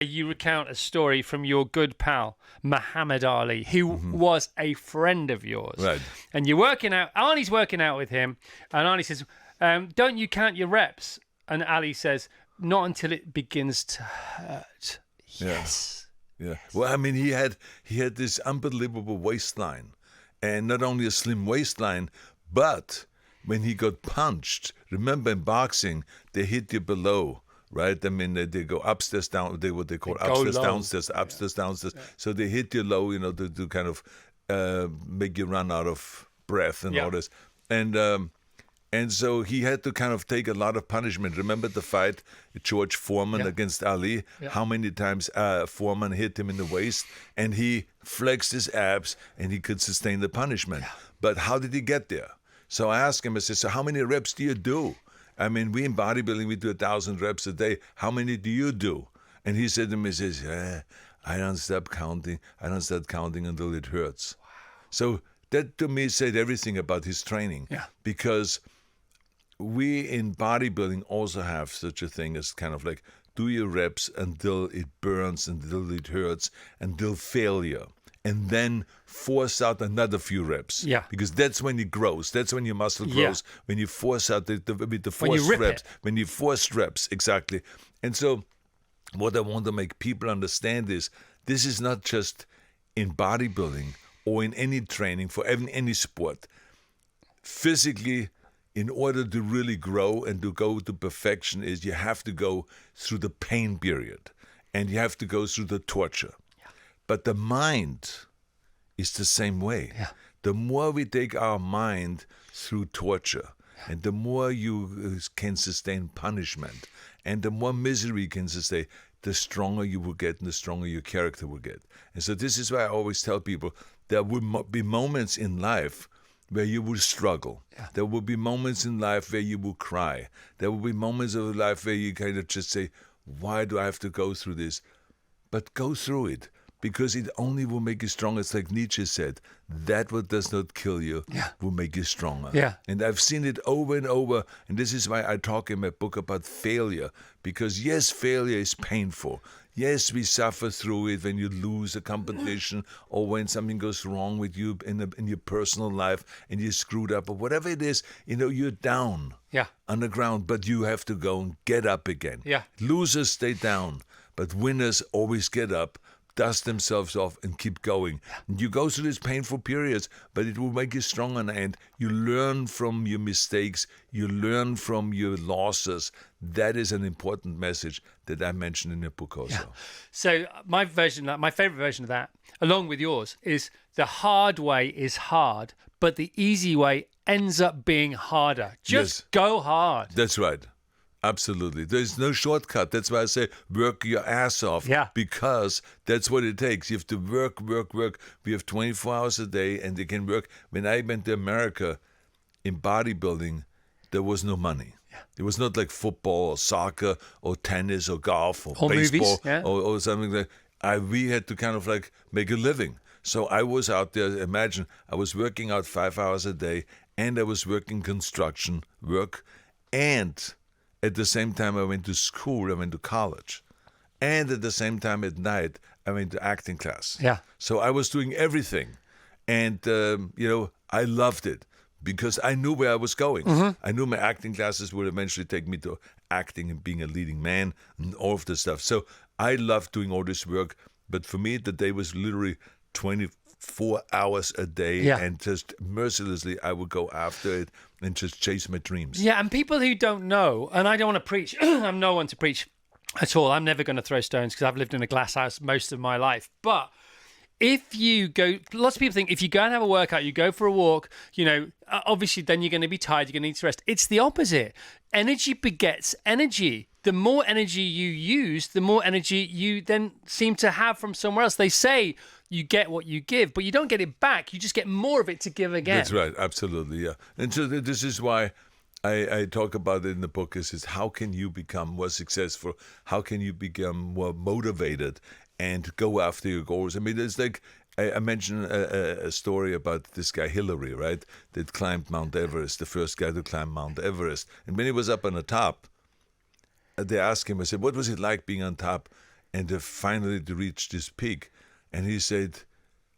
You recount a story from your good pal, Muhammad Ali, who was a friend of yours. Right. And you're working out, Arnie's working out with him, and Arnie says, don't you count your reps? And Ali says, not until it begins to hurt. Yes. Yeah. Well, I mean, he had this unbelievable waistline, and not only a slim waistline, but when he got punched, remember in boxing, they hit you below. Right, I mean they go upstairs, down. What they call upstairs, downstairs, upstairs, downstairs. Yeah. So they hit you low, to kind of make you run out of breath and all this. And so he had to kind of take a lot of punishment. Remember the fight, George Foreman against Ali? Yeah. How many times Foreman hit him in the waist, and he flexed his abs, and he could sustain the punishment. Yeah. But how did he get there? So I asked him, I said, so how many reps do you do? I mean, we in bodybuilding, we do 1,000 reps a day. How many do you do? And he said to me, he says, I don't stop counting. I don't start counting until it hurts. Wow. So that to me said everything about his training. Yeah. Because we in bodybuilding also have such a thing as kind of like do your reps until it burns, until it hurts, until failure. And then force out another few reps. Yeah. Because that's when it grows. That's when your muscle grows. Yeah. When you force out with the forced reps. When you force reps, exactly. And so what I want to make people understand is this is not just in bodybuilding or in any training for any sport. Physically, in order to really grow and to go to perfection is you have to go through the pain period. And you have to go through the torture. But the mind is the same way. Yeah. The more we take our mind through torture, and the more you can sustain punishment, and the more misery you can sustain, the stronger you will get and the stronger your character will get. And so this is why I always tell people there will be moments in life where you will struggle. Yeah. There will be moments in life where you will cry. There will be moments of life where you kind of just say, why do I have to go through this? But go through it. Because it only will make you stronger. It's like Nietzsche said, that what does not kill you will make you stronger. Yeah. And I've seen it over and over. And this is why I talk in my book about failure. Because yes, failure is painful. Yes, we suffer through it when you lose a competition or when something goes wrong with you in your personal life and you're screwed up or whatever it is, you're down on the ground, but you have to go and get up again. Yeah. Losers stay down, but winners always get up, dust themselves off and keep going. You go through these painful periods, but it will make you stronger in the end. You learn from your mistakes. You learn from your losses. That is an important message that I mentioned in the book also. Yeah. So my favorite version of that, along with yours, is the hard way is hard, but the easy way ends up being harder. Just go hard. That's right. Absolutely. There's no shortcut. That's why I say work your ass off. Yeah. Because that's what it takes. You have to work. We have 24 hours a day and they can work. When I went to America in bodybuilding, there was no money. Yeah. It was not like football or soccer or tennis or golf or baseball movies, or something like that. We had to kind of like make a living. So I was out there, imagine, I was working out 5 hours a day and I was working construction work and at the same time, I went to school, I went to college. And at the same time at night, I went to acting class. Yeah. So I was doing everything. And, I loved it because I knew where I was going. Mm-hmm. I knew my acting classes would eventually take me to acting and being a leading man and all of this stuff. So I loved doing all this work. But for me, the day was literally 24 hours a day, and just mercilessly I would go after it and just chase my dreams. Yeah, and people who don't know, and I don't want to preach, I'm no one to preach at all. I'm never going to throw stones because I've lived in a glass house most of my life. But if you go, lots of people think if you go and have a workout, you go for a walk, obviously then you're going to be tired, you're going to need to rest. It's the opposite. Energy begets energy. The more energy you use, the more energy you then seem to have from somewhere else. They say you get what you give, but you don't get it back. You just get more of it to give again. That's right. Absolutely, yeah. And so this is why I talk about it in the book is how can you become more successful? How can you become more motivated and go after your goals? I mean, it's like I mentioned a story about this guy, Hillary, right, that climbed Mount Everest, the first guy to climb Mount Everest. And when he was up on the top, they asked him, I said, what was it like being on top? and finally to reach this peak. And he said,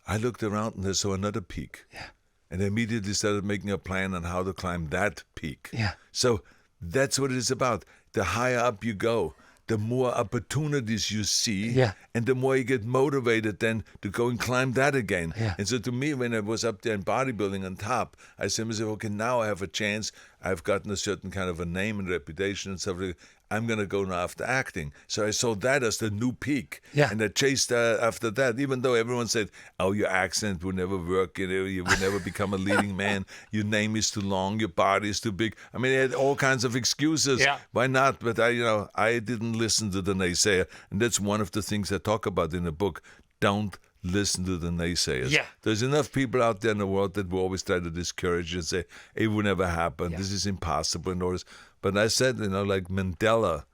I looked around and I saw another peak. Yeah. And I immediately started making a plan on how to climb that peak. Yeah. So that's what it is about. The higher up you go, the more opportunities you see, Yeah. and the more you get motivated then to go and climb that again. Yeah. And so to me, when I was up there in bodybuilding on top, I said to myself, okay, now I have a chance. I've gotten a certain kind of a name and reputation and stuff like that. I'm going to go now after acting. So I saw that as the new peak. Yeah. And I chased after that, even though everyone said, oh, your accent will never work. You will never become a leading man. Your name is too long. Your body is too big. I mean, they had all kinds of excuses. Yeah. Why not? But I didn't listen to the naysayer. And that's one of the things I talk about in the book. Don't listen to the naysayers. Yeah. There's enough people out there in the world that will always try to discourage you and say, it will never happen. Yeah. This is impossible and all this. But I said, like Mandela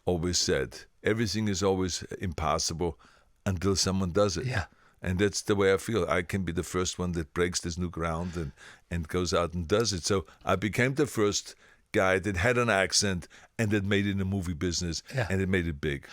always said, everything is always impossible until someone does it. Yeah. And that's the way I feel. I can be the first one that breaks this new ground and goes out and does it. So I became the first guy that had an accent and that made it in the movie business, Yeah. and it made it big.